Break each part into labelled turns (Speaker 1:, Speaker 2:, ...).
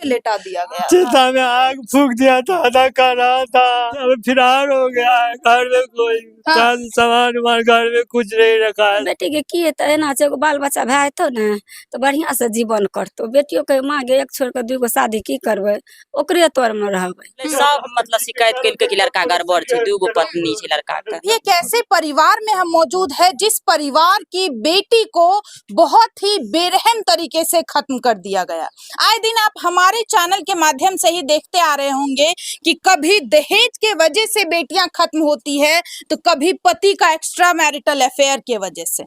Speaker 1: लेटा दिया गया था।
Speaker 2: चिता में आग फूक दिया था, अदा कर रहा था, अब फरार हो गया है। घर में कोई सामान उमान घर में कुछ नहीं रखा है।
Speaker 3: बेटी के किए तो एना छै, एगो बाल बच्चा भए जेतौ ने तो बढ़िया से जीवन करतौ। बेटियों के मांगे एक छोड़ के दूगो शादी की करबै, ओकरे तोर में रहबै।
Speaker 4: सब मतलब शिकायत कइलके कि लड़का गड़बड़ छै, दूगो पत्नी छै लड़का के।
Speaker 1: ये कैसे परिवार में हम मौजूद है जिस परिवार की बेटी को बहुत ही बेरहम तरीके से खत्म कर दिया गया। आए दिन आप हमारे चैनल के माध्यम से ही देखते आ रहे होंगे कि कभी दहेज के वजह से बेटियां खत्म होती है तो कभी पति का एक्स्ट्रा मैरिटल अफेयर के वजह से,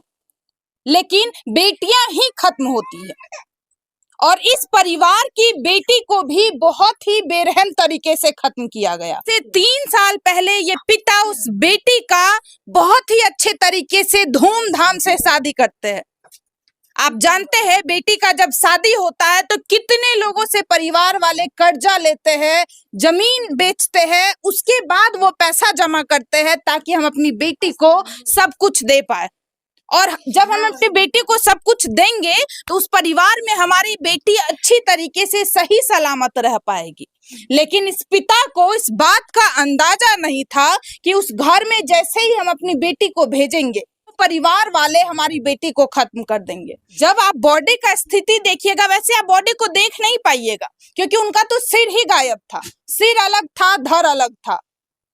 Speaker 1: लेकिन बेटियां ही खत्म होती है। और इस परिवार की बेटी को भी बहुत ही बेरहम तरीके से खत्म किया गया। से 3 साल पहले ये पिता उस बेटी का बहुत ही अच्छे तरीके से धूमधाम से शादी करते हैं। आप जानते हैं बेटी का जब शादी होता है तो कितने लोगों से परिवार वाले कर्जा लेते हैं, जमीन बेचते हैं, उसके बाद वो पैसा जमा करते हैं ताकि हम अपनी बेटी को सब कुछ दे पाए। और जब हम अपनी बेटी को सब कुछ देंगे तो उस परिवार में हमारी बेटी अच्छी तरीके से सही सलामत रह पाएगी। लेकिन इस पिता को इस बात का अंदाजा नहीं था कि उस घर में जैसे ही हम अपनी बेटी को भेजेंगे परिवार वाले हमारी बेटी को खत्म कर देंगे। जब आप बॉडी का स्थिति देखिएगा वैसे आप बॉडी को देख नहीं पाइएगा क्योंकि उनका तो सिर ही गायब था, सिर अलग था, धड़ अलग था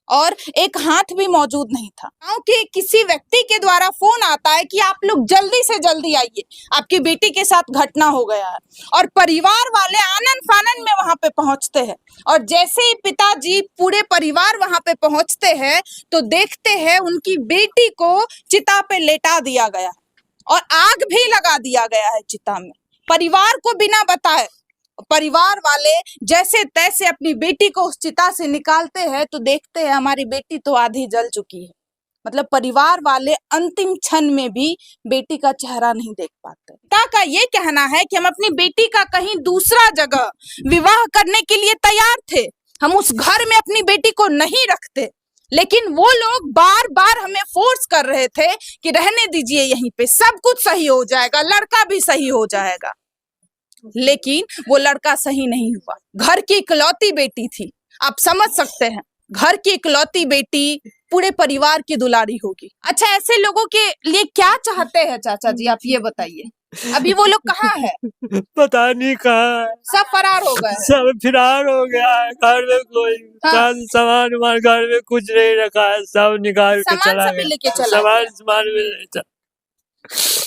Speaker 1: और एक हाथ भी मौजूद नहीं था। गांव के किसी व्यक्ति के द्वारा फोन आता है कि आप लोग जल्दी से जल्दी आइए, आपकी बेटी के साथ घटना हो गया है। और परिवार वाले आनन फानन में वहां पे पहुंचते हैं और जैसे ही पिताजी पूरे परिवार वहां पे पहुंचते हैं तो देखते हैं उनकी बेटी को चिता पे लेटा दिया गया और आग भी लगा दिया गया है चिता में। परिवार को बिना बताए परिवार वाले जैसे तैसे अपनी बेटी को उस चिता से निकालते हैं तो देखते हैं हमारी बेटी तो आधी जल चुकी है। मतलब परिवार वाले अंतिम क्षण में भी बेटी का चेहरा नहीं देख पाते। पिता का ये कहना है कि हम अपनी बेटी का कहीं दूसरा जगह विवाह करने के लिए तैयार थे, हम उस घर में अपनी बेटी को नहीं रखते, लेकिन वो लोग बार बार हमें फोर्स कर रहे थे कि रहने दीजिए, यहीं पे सब कुछ सही हो जाएगा, लड़का भी सही हो जाएगा। लेकिन वो लड़का सही नहीं हुआ। घर की इकलौती बेटी थी, आप समझ सकते हैं, घर की इकलौती बेटी पूरे परिवार की दुलारी होगी। अच्छा, ऐसे लोगों के लिए क्या चाहते हैं चाचा जी, आप ये बताइए। अभी वो लोग कहाँ है?
Speaker 2: पता नहीं कहाँ है,
Speaker 1: सब फरार हो गए,
Speaker 2: सब फरार हो गया है। घर में कोई सामान उमान घर में कुछ नहीं रखा है, सब निकाल के चला गया,
Speaker 1: लेके चला
Speaker 2: सामान भी नहीं चला।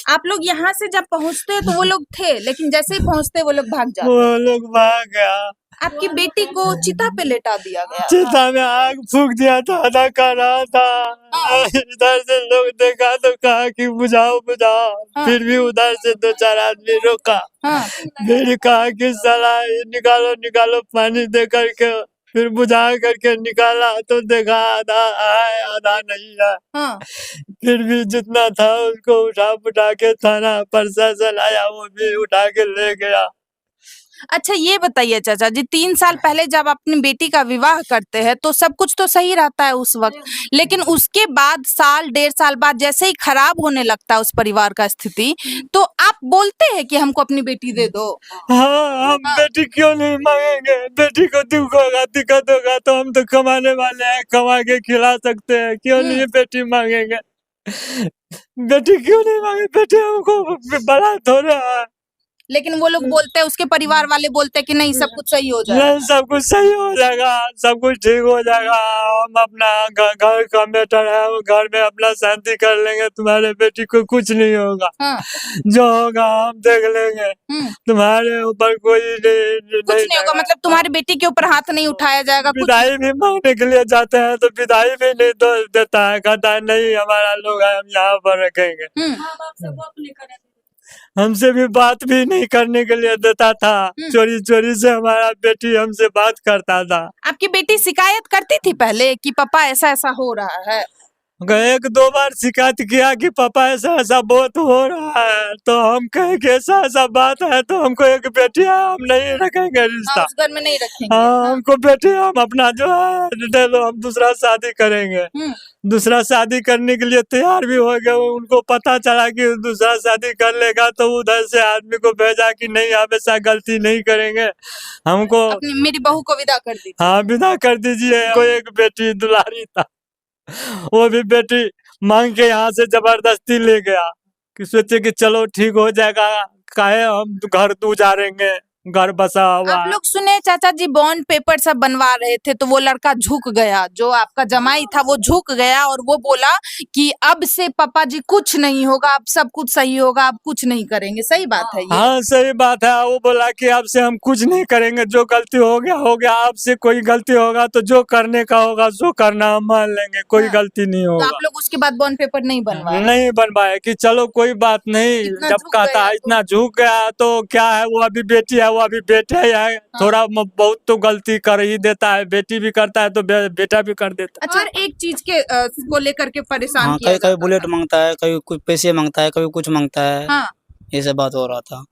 Speaker 1: आप लोग यहाँ से जब पहुँचते हैं तो वो लोग थे, लेकिन जैसे ही पहुँचते वो लोग भाग जाते।
Speaker 2: वो लोग भाग गया।
Speaker 1: आपकी बेटी को चिता पे लेटा दिया गया,
Speaker 2: चिता में आग फूक दिया था, अदा कर रहा था। इधर से लोग देखा तो कहा कि बुझाओ बुझाओ, फिर भी उधर से 2-4 आदमी रोका, फिर कहा कि साला निकालो निकालो पानी दे करके, फिर बुझा करके निकाला तो देखा आधा है आधा नहीं है। फिर भी जितना था उसको उठा के थाना प्रशासन आया, वो भी उठा के ले गया।
Speaker 1: अच्छा, ये बताइए चाचा जी, 3 साल पहले जब अपनी बेटी का विवाह करते हैं तो सब कुछ तो सही रहता है उस वक्त, लेकिन उसके बाद साल 1.5 साल बाद जैसे ही खराब होने लगता है उस परिवार का स्थिति, तो आप बोलते हैं कि हमको अपनी बेटी दे दो।
Speaker 2: हाँ, हम बेटी क्यों नहीं मांगेंगे? बेटी को दुख होगा, दिक्कत होगा तो हम तो कमाने वाले हैं, कमा के खिला सकते हैं, क्यों नहीं बेटी मांगेंगे? बेटी क्यों नहीं मांगे? बेटी हमको बड़ा थोड़ा है।
Speaker 1: लेकिन वो लोग बोलते हैं, उसके परिवार वाले बोलते हैं कि नहीं सब कुछ सही हो जाएगा,
Speaker 2: नहीं सब कुछ सही हो जाएगा, सब कुछ ठीक हो जाएगा, हम अपना घर का मैटर है, घर में अपना शांति कर लेंगे, तुम्हारे बेटी को कुछ नहीं होगा। जो होगा हम देख लेंगे, तुम्हारे ऊपर कोई
Speaker 1: कुछ नहीं होगा। मतलब तुम्हारी बेटी के ऊपर हाथ नहीं उठाया जाएगा।
Speaker 2: विदाई भी मांगने के लिए जाते हैं तो विदाई भी नहीं देता है, कहता है नहीं हमारा लोग है, हम यहाँ पर रखेंगे। हमसे भी बात भी नहीं करने के लिए देता था, चोरी चोरी से हमारा बेटी हमसे बात करता था।
Speaker 1: आपकी बेटी शिकायत करती थी पहले कि पापा ऐसा ऐसा हो रहा है?
Speaker 2: एक दो बार शिकायत किया कि पापा ऐसा ऐसा बहुत हो रहा है, तो हम कहे कि ऐसा ऐसा बात है तो हमको एक बेटी है, हम नहीं रखेंगे
Speaker 1: हाँ,
Speaker 2: रिश्ता।
Speaker 1: उस घर में नहीं रखेंगे।
Speaker 2: हाँ, हमको बेटी है, हम अपना जो है दे दो, हम दूसरा शादी करेंगे। दूसरा शादी करने के लिए तैयार भी हो गए। उनको पता चला कि दूसरा शादी कर लेगा तो उधर से आदमी को भेजा कि नहीं आप ऐसा गलती नहीं करेंगे, हमको
Speaker 1: अपनी मेरी बहू को विदा कर दी।
Speaker 2: हाँ विदा कर दीजिए। कोई एक बेटी दुलारी था, वो भी बेटी मांग के यहाँ से जबरदस्ती ले गया कि सोचे कि चलो ठीक हो जाएगा, काहे हम घर गुजारेंगे, घर बसा हुआ
Speaker 1: आप
Speaker 2: है।
Speaker 1: लोग सुने चाचा जी बॉन्ड पेपर सब बनवा रहे थे तो वो लड़का झुक गया, जो आपका जमाई था वो झुक गया और वो बोला कि अब से पापा जी कुछ नहीं होगा, अब सब कुछ सही होगा, अब कुछ नहीं करेंगे। सही बात है ये?
Speaker 2: हाँ सही बात है। वो बोला कि अब से हम कुछ नहीं करेंगे, जो गलती हो गया, अब से कोई गलती होगा तो जो करने का होगा सो करना, हम मान लेंगे, कोई
Speaker 1: हाँ।
Speaker 2: गलती नहीं
Speaker 1: तो
Speaker 2: होगा।
Speaker 1: आप लोग उसके बाद बॉन्ड पेपर नहीं बनवाए?
Speaker 2: नहीं बनवाए कि चलो कोई बात नहीं,
Speaker 1: इतना
Speaker 2: जब
Speaker 1: झुक
Speaker 2: कहता
Speaker 1: गया
Speaker 2: है
Speaker 1: तो-
Speaker 2: इतना झुक गया तो क्या है, वो अभी बेटी है, वो अभी बेटे है, थोड़ा बहुत तो गलती कर ही देता है, बेटी भी करता है तो बेटा भी कर देता है।
Speaker 1: अच्छा, और एक चीज के को लेकर के परेशान
Speaker 5: हाँ,
Speaker 1: किया
Speaker 5: कभी कभी
Speaker 1: जाता
Speaker 5: बुलेट
Speaker 1: था।
Speaker 5: मांगता है, कभी कुछ पैसे मांगता है, कभी कुछ मांगता है।
Speaker 1: हाँ।
Speaker 5: ये सब बात हो रहा था।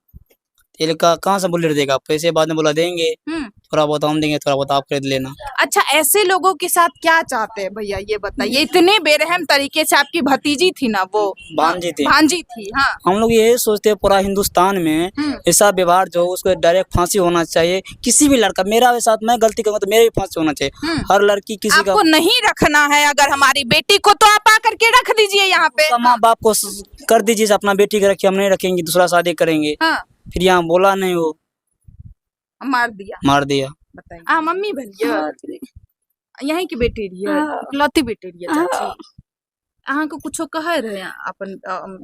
Speaker 5: ये लड़का कहाँ से बुलेट देगा, पैसे बाद में बोला देंगे, थोड़ा बहुत हम देंगे, थोड़ा बहुत आप खरीद लेना।
Speaker 1: अच्छा, ऐसे लोगों के साथ क्या चाहते हैं भैया ये बताइए? इतने बेरहम तरीके से आपकी भतीजी थी ना, वो
Speaker 5: भांजी थी।
Speaker 1: भांजी थी। हाँ।
Speaker 5: हम लोग यही सोचते हैं पूरा हिंदुस्तान में ऐसा व्यवहार जो उसको डायरेक्ट फांसी होना चाहिए। किसी भी लड़का, मेरा साथ मैं गलती करूँगा तो मेरे भी फांसी होना चाहिए। हर लड़की किसी का
Speaker 1: आपको नहीं रखना है अगर हमारी बेटी को, तो आप आकर के रख दीजिए यहाँ पे।
Speaker 5: माँ बाप को कर दीजिए अपना बेटी के रखिए, हम नहीं रखेंगे, दूसरा शादी करेंगे।
Speaker 1: हाँ।
Speaker 5: फिर यहाँ बोला नहीं, वो
Speaker 1: मार दिया।
Speaker 5: मार दिया।
Speaker 1: बताइए। मम्मी भैया यहीं की बेटी रही है,
Speaker 3: हाँ।
Speaker 1: इकलौती बेटी रही है
Speaker 3: हाँ।
Speaker 1: चाची। अहाँ को कुछो कहे रहे अपन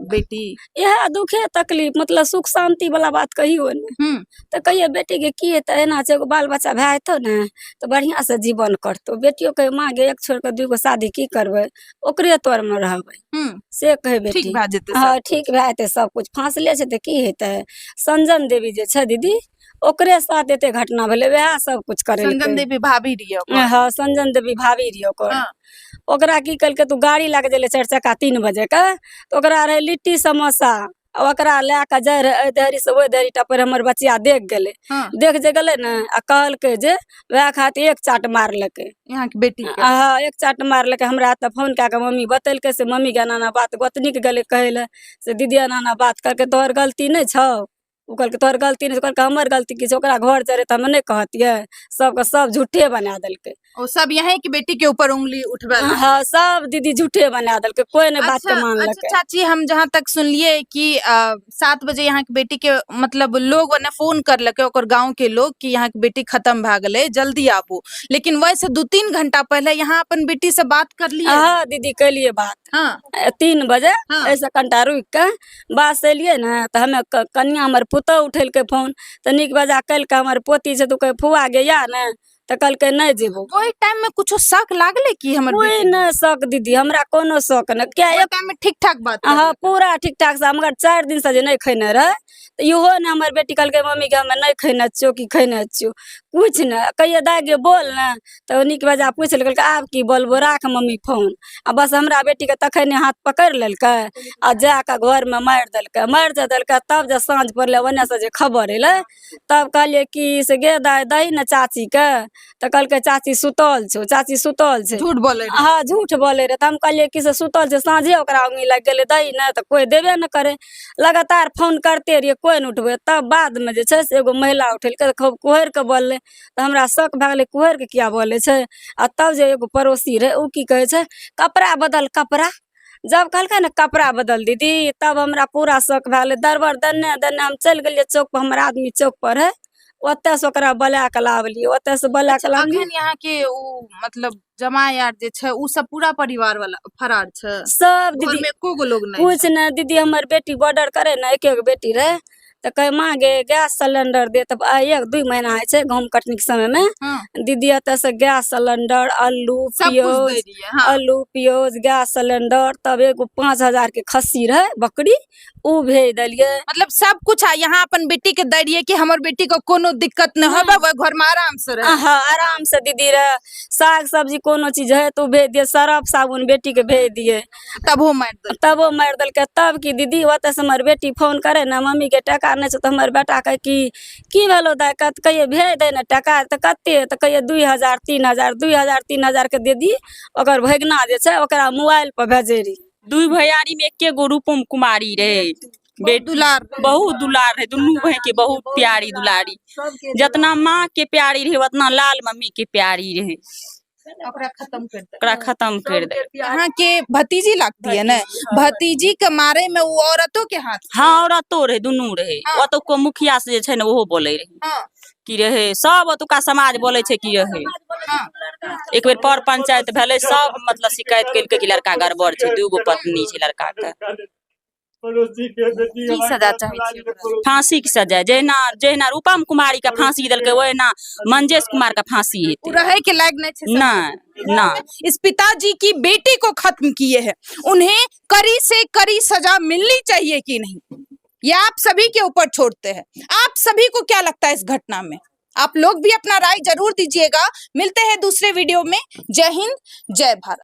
Speaker 1: बेटी?
Speaker 3: यह दुखे तकलीफ मतलब सुख शांति वाला बात कही हो ने तो कहिए बेटी के की हेतै, एना छै एगो बाल बच्चा भए जेतौ ने तो बढ़िया से जीवन करतौ। बेटियो के माँ गे एक छोड़ के दूगो शादी की करबै, ओकरे तोर में रहबै से कहे बेटी।
Speaker 1: ठीक भए जेतै सब
Speaker 3: हाँ
Speaker 1: कुछ।
Speaker 3: ठीक भए जेतै सब कुछ। फांसले छै तऽ की हेतै। संजन देवी जे छै दीदी, ओकरे साथ एते घटना भेलै, वएह सब कुछ
Speaker 1: संजन
Speaker 3: करेलकै।
Speaker 1: देवी भाभी रही है ओकर।
Speaker 3: हाँ संजन देवी भाभी रही ओकर।
Speaker 1: हाँ।
Speaker 3: ओकरा की कलकै, तू गाड़ी लए के जेले 4 चक्का 3 बजे के, तो ओकरा रहे लिट्टी समोसा, ओकरा लए के जाय रहे एहि देहरी से ओहि देहरी टपर हमर बचिया देख गेलै।
Speaker 1: हाँ।
Speaker 3: देख जे गेलै ने आ कहलकै जे वएह खातिर एक चाट मारलकै।
Speaker 1: यहाँ की बेटी के।
Speaker 3: हाँ एक चाट मारलकै। हमरा तऽ फोन कए के मम्मी बतेलकै से मम्मी के एना बात, गोतनी के गेलै कहै ले से दीदी एना बात करके, तोहर गलती नहीं छौ। उ कहलकै तोहर गलती नहीं, कहलकै हमर गलती की छै, ओकरा घर चढ़े त हम नहीं कहतियै। सबके सब झूठे बना देलकै।
Speaker 1: और सब यहाँ की बेटी के ऊपर उंगली उठवा देलकै।
Speaker 3: हाँ सब दीदी झूठे बना देलकै, कोई नहीं बात के
Speaker 1: अच्छा
Speaker 3: मानलकै।
Speaker 1: चाची, हम जहाँ तक सुनलिए कि 7 बजे यहाँ की बेटी के मतलब लोग ने फोन करलकै, ओकर गांव के लोग कि यहाँ की बेटी खत्म भए गेलै, जल्दी आबू। लेकिन वैसे 2-3 घंटा पहले यहाँ अपन बेटी से बात कर लिए।
Speaker 3: हाँ दीदी कलिए बात।
Speaker 1: हाँ।
Speaker 3: 3 बजे
Speaker 1: हाँ।
Speaker 3: ऐसा कंटा रुक के बात से एलिए ना तो हमें कन्या हमर पुतौ उठेलकै फोन, तो नीक बजा कलकै हमर पोती से, तू कहे फुआ गया ने तो कहलकै नहीं जेबो।
Speaker 1: वही टाइम में कुछ शक लागले कि हमर
Speaker 3: कोई
Speaker 1: बेटी?
Speaker 3: न शक दीदी, हमरा कोनो शक न। क्या
Speaker 1: वही टाइम में ठीक ठाक बात कर
Speaker 3: हाँ
Speaker 1: रहे थे।
Speaker 3: पूरा ठीक ठाक से, मगर 4 दिन से जे नहीं खैने रहे तो इहो ने हमर बेटी कहलकै मम्मी के हमें नहीं खैने छियो कि खैने छियो, कुछ न कहिए दाय गे बोल न। तो नीक बजा पूछ ले, कहलकै आब की बोलबो, राख मम्मी फोन। आ बस हमरा बेटी के तखने हाथ पकड़ लेलकै आ जाके घर में मारि देलकै। तब जे साँझ पड़ले ओने से जे खबर एलै तब कहलिए कि से गे दाय दही न चाची के, तो कहलकै चाची सुतल छौ, चाची सुतल छै।
Speaker 1: झूठ बोले रहे।
Speaker 3: हाँ झूठ बोले रहे। तो हम कहलिए कि से सुतल छै, साँझे ओकरा उंगली लग गेलै दही न, तो कोई देबे न करे। लगातार फोन करते रहिए, कोई न उठबे। तब बाद में जे छै से एगो महिला उठेलकै, खूब कुहर के बोलले। तो हमरा शक भए गेलै कुहर के किया बोले छै। आ तब जे एगो पड़ोसी रहे उ की कहे छै, कपड़ा बदल कपड़ा। जब कहलकै ना कपड़ा बदल दीदी, तब हमरा पूरा शक भए गेलै। दरबर दन्ने दन्ने हम चलि गेलिए चौक पर, हमर आदमी चौक पर है, ओते से ओकरा बोला के लावलिए, ओते से बोला के लावलिए।
Speaker 1: अखन यहाँ के उ मतलब जमाई आर जे छै उ सब पूरा परिवार वाला फरार छै।
Speaker 3: सब
Speaker 1: घर
Speaker 3: दीदी
Speaker 1: में एको गो लोग नहीं
Speaker 3: कुछ
Speaker 1: छै।
Speaker 3: न दीदी, हमर बेटी बॉर्डर करे ना, एक बेटी रहे तो कहे माँ गे गैस सिलेंडर दे, तब 1-2 महीना है छे गहूम कटनी के समय में
Speaker 1: हाँ,
Speaker 3: दीदी अत से गैस सिलेंडर, आलू
Speaker 1: सब कुछ दे
Speaker 3: प्याज,
Speaker 1: दिए। हाँ,
Speaker 3: आलू प्याज गैस सिलेंडर, तब एगो 5000 के खस्सी रहे बकरी उ भेज दिलिए।
Speaker 1: मतलब सब कुछ यहाँ अपन बेटी के दे दिए कि हमर बेटी को कोनो दिक्कत न हो, वह घर में आराम से रहे।
Speaker 3: हाँ आराम से दीदी रहे, साग सब्जी कोनो चीज है तो भेज दिए, सर्फ साबुन बेटी के भेज दिए,
Speaker 1: तब वो मार दे।
Speaker 3: तब वो मार दिल के। तब की दीदी ओते से हमर बेटी फोन करे ना मम्मी के टका नहीं छै, तो हमर बेटा कहे की भेलो दाय, कहिए भेज दे ना टका, तो कते, तो कहिए 2000-3000 के दे दी, ओकर भगना जे छै ओकरा मोबाइल पर भेजे रही।
Speaker 4: दुई भैयारी में एके गो रूपम कुमारी रहे,
Speaker 1: बहुत दुलार।
Speaker 4: बहुत दुलार रहे, दुनू बहन के बहुत प्यारी दुलारी, जितना माँ के प्यारी रहे उतना लाल मम्मी के प्यारी रहे।
Speaker 1: ओकरा खत्म कर दे।
Speaker 4: ओकरा खत्म कर दे।
Speaker 1: यहाँ के भतीजी लगती है ना, भतीजी के मारे में वो औरतों के हाथ।
Speaker 4: हाँ औरतो रहे, दुनू रहे।
Speaker 1: हाँ।
Speaker 4: ओतो को मुखिया से जे छै ने ओहो बोले रहे
Speaker 1: हाँ,
Speaker 4: की रहे, सब ओतुका समाज बोले छै की रहे।
Speaker 1: हाँ,
Speaker 4: एक बेर पर पंचायत भेले, सब मतलब शिकायत केलकै कि लड़का गड़बड़ छै, 2 गो पत्नी छै लड़का के।
Speaker 1: की सजा चाहे छी ओकरा?
Speaker 4: फांसी की सजा, जहिना रूपम कुमारी का फांसी देलकै ओहिना मंजेश कुमार का फांसी
Speaker 1: वो
Speaker 4: हेतै।
Speaker 1: रहे के लायक नहीं थे।
Speaker 4: नहीं ना,
Speaker 1: इस पिताजी की बेटी को खत्म किए हैं, उन्हें कड़ी से कड़ी सजा मिलनी चाहिए कि नहीं, ये आप सभी के ऊपर छोड़ते हैं। आप सभी को क्या लगता है इस घटना में? आप लोग भी अपना राय जरूर दीजिएगा। मिलते हैं दूसरे वीडियो में। जय हिंद, जय भारत।